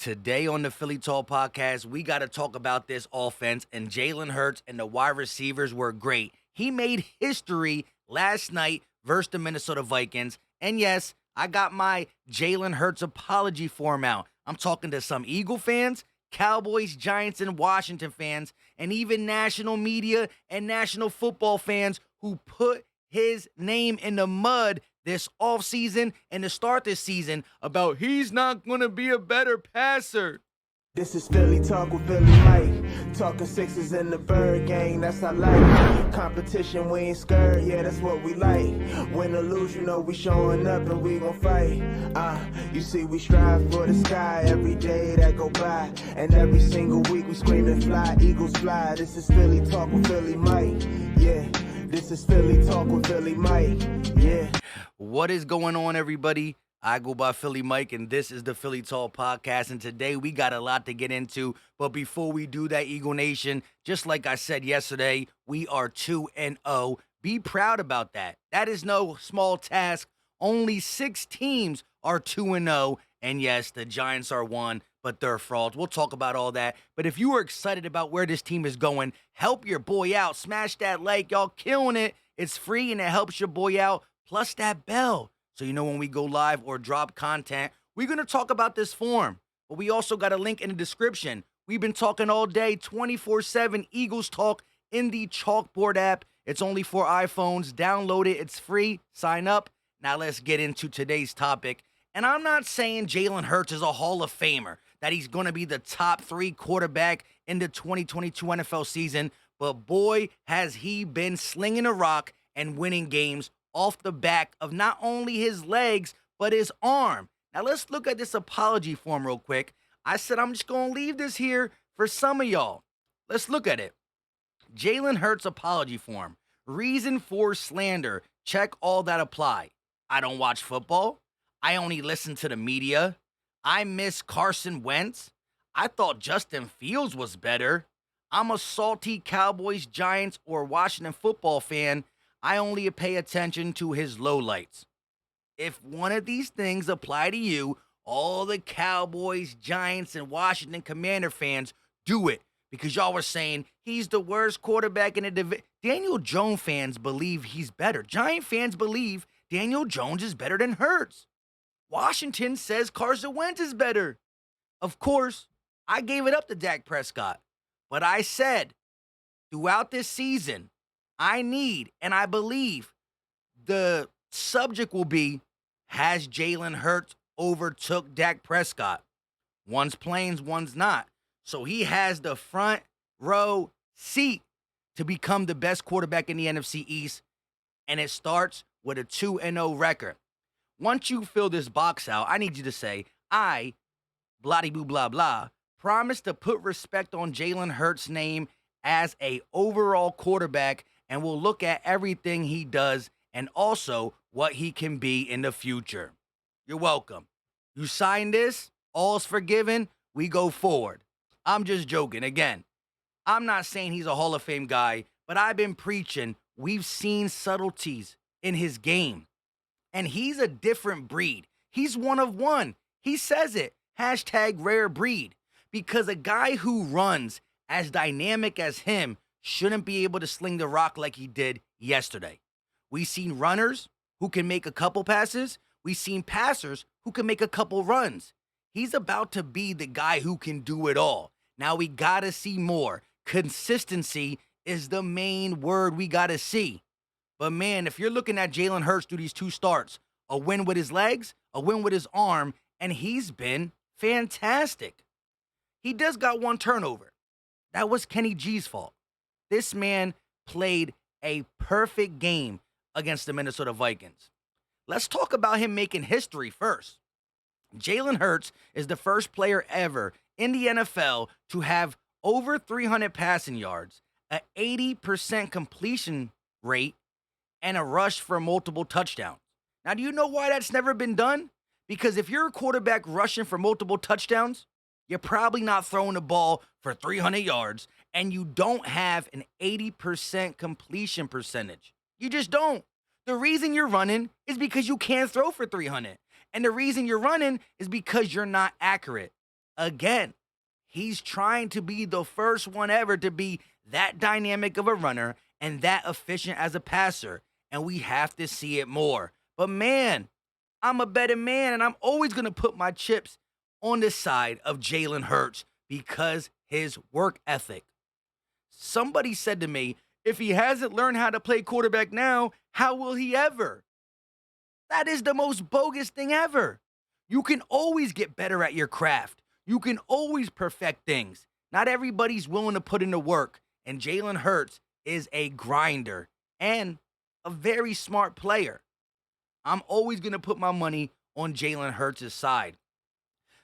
Today on the Philly Talk podcast, we got to talk about this offense, and Jalen Hurts and the wide receivers were great. He made history last night versus the Minnesota Vikings. And yes, I got my Jalen Hurts apology form out. I'm talking to some Eagle fans, Cowboys, Giants, and Washington fans, and even national media and national football fans who put his name in the mud this offseason and to start this season about he's not going to be a better passer. This is Philly Talk with Philly Mike. Talking sixes in the bird gang, that's our life. Competition, we ain't scared, yeah, that's what we like. Win or lose, you know we showing up and we gon' fight. You see we strive for the sky every day that go by. And every single week we scream and fly, eagles fly. This is Philly Talk with Philly Mike, yeah. This is Philly Talk with Philly Mike, yeah. What is going on, everybody? I go by Philly Mike, and this is the Philly Talk podcast, and today we got a lot to get into, but before we do that, Eagle Nation, just like I said yesterday, we are 2-0. Be proud about that. That is no small task. Only 6 teams are 2-0, and yes, the Giants are 1, but they're frauds. We'll talk about all that, but if you are excited about where this team is going, help your boy out. Smash that like. Y'all killing it. It's free, and it helps your boy out. Plus that bell, so you know when we go live or drop content. We're going to talk about this form, but we also got a link in the description. We've been talking all day, 24/7 Eagles Talk in the Chalkboard app. It's only for iPhones. Download it. It's free. Sign up. Now let's get into today's topic. And I'm not saying Jalen Hurts is a Hall of Famer, that he's going to be the top 3 quarterback in the 2022 NFL season, but boy, has he been slinging a rock and winning games off the back of not only his legs, but his arm. Now, let's look at this apology form real quick. I said I'm just going to leave this here for some of y'all. Let's look at it. Jalen Hurts apology form. Reason for slander. Check all that apply. I don't watch football. I only listen to the media. I miss Carson Wentz. I thought Justin Fields was better. I'm a salty Cowboys, Giants, or Washington football fan. I only pay attention to his lowlights. If one of these things apply to you, all the Cowboys, Giants, and Washington Commander fans, do it. Because y'all were saying he's the worst quarterback in the division. Daniel Jones fans believe he's better. Giant fans believe Daniel Jones is better than Hurts. Washington says Carson Wentz is better. Of course, I gave it up to Dak Prescott. But I said, throughout this season, I need, and I believe the subject will be, has Jalen Hurts overtook Dak Prescott? One's playing, one's not. So he has the front row seat to become the best quarterback in the NFC East, and it starts with a 2-0 record. Once you fill this box out, I need you to say, I, blah-de-boo, blah, blah, promise to put respect on Jalen Hurts' name as a overall quarterback, and we'll look at everything he does and also what he can be in the future. You're welcome. You sign this, all's forgiven, we go forward. I'm just joking. Again, I'm not saying he's a Hall of Fame guy, but I've been preaching we've seen subtleties in his game, and he's a different breed. He's one of one. He says it. Hashtag rare breed. Because a guy who runs as dynamic as him shouldn't be able to sling the rock like he did yesterday. We've seen runners who can make a couple passes. We've seen passers who can make a couple runs. He's about to be the guy who can do it all. Now we got to see more. Consistency is the main word we got to see. But man, if you're looking at Jalen Hurts through these 2 starts, a win with his legs, a win with his arm, and he's been fantastic. He does got 1 turnover. That was Kenny G's fault. This man played a perfect game against the Minnesota Vikings. Let's talk about him making history first. Jalen Hurts is the first player ever in the NFL to have over 300 passing yards, an 80% completion rate, and a rush for multiple touchdowns. Now, do you know why that's never been done? Because if you're a quarterback rushing for multiple touchdowns, you're probably not throwing the ball for 300 yards, and you don't have an 80% completion percentage. You just don't. The reason you're running is because you can't throw for 300. And the reason you're running is because you're not accurate. Again, he's trying to be the first one ever to be that dynamic of a runner and that efficient as a passer. And we have to see it more. But man, I'm a better man, and I'm always going to put my chips on the side of Jalen Hurts because his work ethic. Somebody said to me, if he hasn't learned how to play quarterback now, how will he ever? That is the most bogus thing ever. You can always get better at your craft. You can always perfect things. Not everybody's willing to put in the work, and Jalen Hurts is a grinder and a very smart player. I'm always going to put my money on Jalen Hurts' side.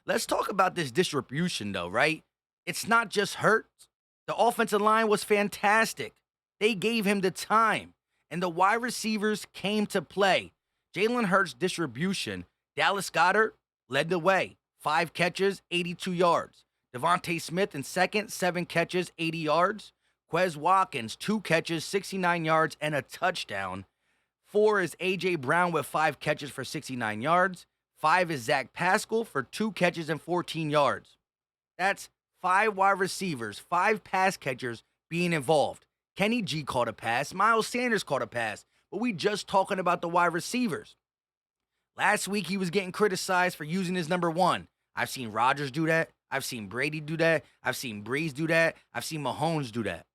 Let's talk about this distribution, though, right? It's not just Hurts. The offensive line was fantastic. They gave him the time, and the wide receivers came to play. Jalen Hurts' distribution, Dallas Goedert led the way. 5 catches, 82 yards. Devontae Smith in second, 7 catches, 80 yards. Quez Watkins, 2 catches, 69 yards, and a touchdown. 4 is A.J. Brown with 5 catches for 69 yards. 5 is Zach Pascal for 2 catches and 14 yards. That's 5 wide receivers, 5 pass catchers being involved. Kenny G caught a pass. Miles Sanders caught a pass. But we just talking about the wide receivers. Last week, he was getting criticized for using his number 1. I've seen Rodgers do that. I've seen Brady do that. I've seen Breeze do that. I've seen Mahomes do that.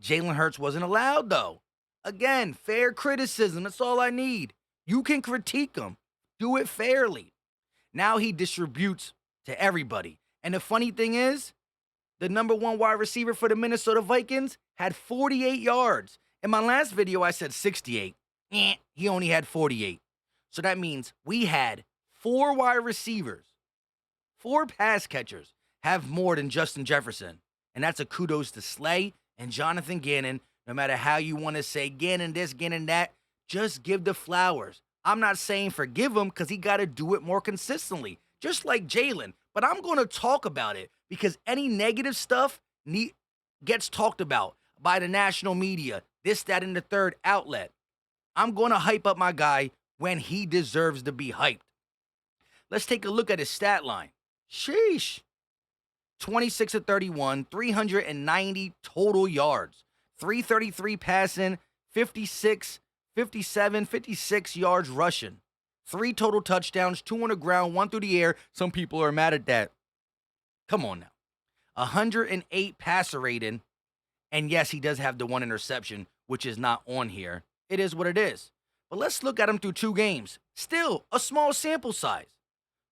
Jalen Hurts wasn't allowed, though. Again, fair criticism. That's all I need. You can critique him. Do it fairly. Now he distributes to everybody. And the funny thing is, the number 1 wide receiver for the Minnesota Vikings had 48 yards. In my last video, I said 68. He only had 48. So that means we had 4 wide receivers, 4 pass catchers have more than Justin Jefferson. And that's a kudos to Slay and Jonathan Gannon. No matter how you want to say Gannon this, Gannon that, just give the flowers. I'm not saying forgive him because he got to do it more consistently, just like Jalen. But I'm going to talk about it because any negative stuff gets talked about by the national media, this, that, and the third outlet. I'm going to hype up my guy when he deserves to be hyped. Let's take a look at his stat line. Sheesh. 26 of 31, 390 total yards. 333 passing, 56, 57, 56 yards rushing. 3 total touchdowns, 2 on the ground, 1 through the air. Some people are mad at that. Come on now. 108 passer rating. And yes, he does have the 1 interception, which is not on here. It is what it is. But let's look at him through 2 games. Still a small sample size.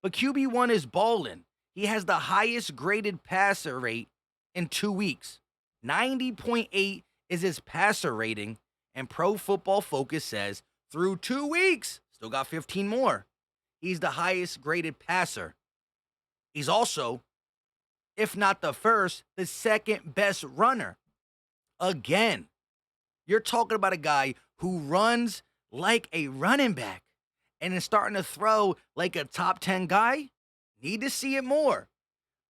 But QB1 is balling. He has the highest graded passer rate in 2 weeks. 90.8 is his passer rating, and Pro Football Focus says through 2 weeks, still got 15 more, he's the highest graded passer. He's also, if not the first, the second best runner. Again, you're talking about a guy who runs like a running back and is starting to throw like a top 10 guy. Need to see it more.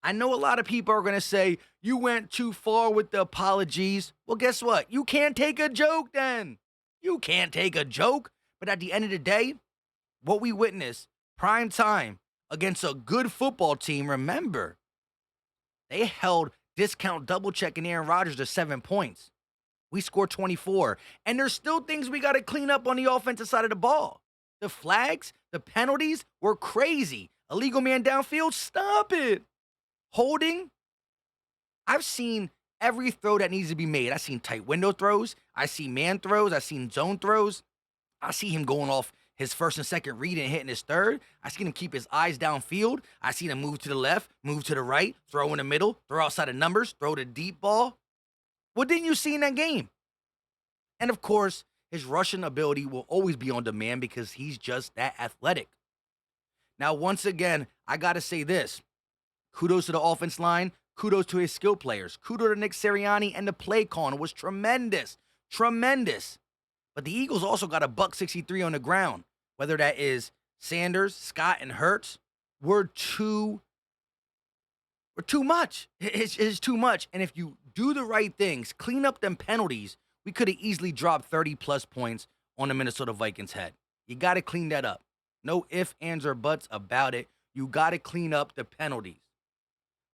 I know a lot of people are going to say, you went too far with the apologies. Well, guess what? You can't take a joke then. You can't take a joke. But at the end of the day, what we witnessed, prime time, against a good football team, remember, they held discount double checking Aaron Rodgers to 7 points. We scored 24. And there's still things we got to clean up on the offensive side of the ball. The flags, the penalties were crazy. Illegal man downfield, stop it. Holding, I've seen every throw that needs to be made. I've seen tight window throws. I see man throws. I've seen zone throws. I see him going off his first and second read and hitting his third. I seen him keep his eyes downfield. I seen him move to the left, move to the right, throw in the middle, throw outside of numbers, throw the deep ball. What didn't you see in that game? And of course, his rushing ability will always be on demand because he's just that athletic. Now, once again, I got to say this. Kudos to the offense line. Kudos to his skill players. Kudos to Nick Sirianni, and the play calling was tremendous. Tremendous. But the Eagles also got a $163 on the ground. Whether that is Sanders, Scott, and Hurts, were too much. It's too much. And if you do the right things, clean up them penalties, we could have easily dropped 30-plus points on the Minnesota Vikings' head. You got to clean that up. No ifs, ands, or buts about it. You got to clean up the penalties.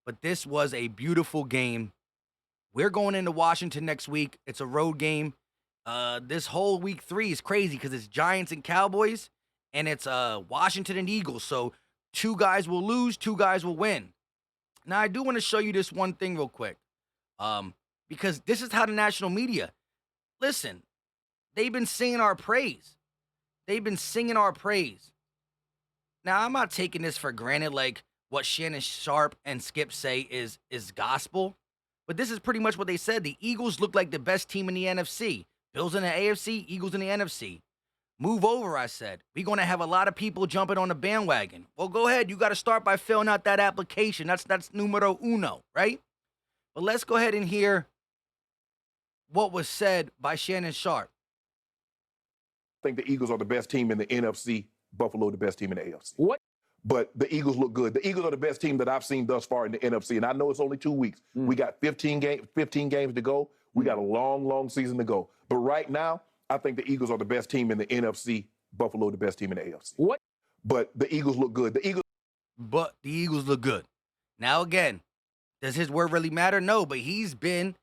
but this was a beautiful game. We're going into Washington next week. It's a road game. This whole week 3 is crazy because it's Giants and Cowboys, and it's Washington and Eagles. So 2 guys will lose, 2 guys will win. Now, I do want to show you this one thing real quick, because this is how the national media, listen, they've been singing our praise. They've been singing our praise. Now, I'm not taking this for granted, like what Shannon Sharp and Skip say is gospel, but this is pretty much what they said. The Eagles look like the best team in the NFC. Bills in the AFC, Eagles in the NFC. Move over, I said. We're going to have a lot of people jumping on the bandwagon. Well, go ahead. You got to start by filling out that application. That's numero uno, right? But let's go ahead and hear what was said by Shannon Sharp. I think the Eagles are the best team in the NFC. Buffalo, the best team in the AFC. What? But the Eagles look good. The Eagles are the best team that I've seen thus far in the NFC, and I know it's only 2 weeks. We got 15 games to go. We got a long, long season to go. But right now, I think the Eagles are the best team in the NFC. Buffalo, the best team in the AFC. What? But the Eagles look good. But the Eagles look good. Now, again, does his word really matter? No, but he's been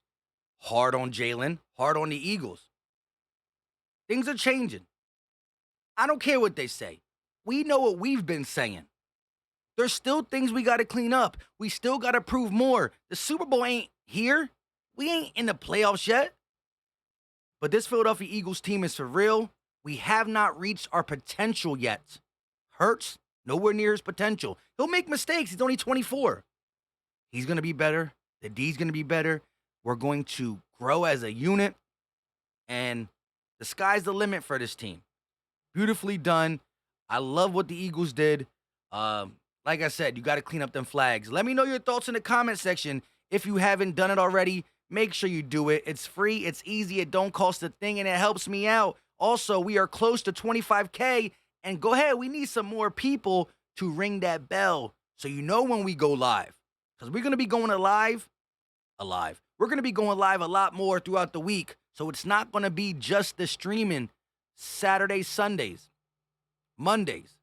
hard on Jalen, hard on the Eagles. Things are changing. I don't care what they say. We know what we've been saying. There's still things we got to clean up. We still got to prove more. The Super Bowl ain't here. We ain't in the playoffs yet. But this Philadelphia Eagles team is for real. We have not reached our potential yet. Hurts, nowhere near his potential. He'll make mistakes. He's only 24. He's going to be better. The D's going to be better. We're going to grow as a unit. And the sky's the limit for this team. Beautifully done. I love what the Eagles did. Like I said, you got to clean up them flags. Let me know your thoughts in the comment section. If you haven't done it already, make sure you do it. It's free. It's easy. It don't cost a thing, and it helps me out. Also, we are close to 25K, and go ahead. We need some more people to ring that bell so you know when we go live, because we're going to be going live. We're going to be going live a lot more throughout the week, so it's not going to be just the streaming Saturdays, Sundays, Mondays.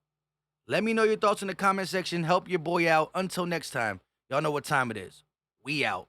Let me know your thoughts in the comment section. Help your boy out. Until next time, y'all know what time it is. We out.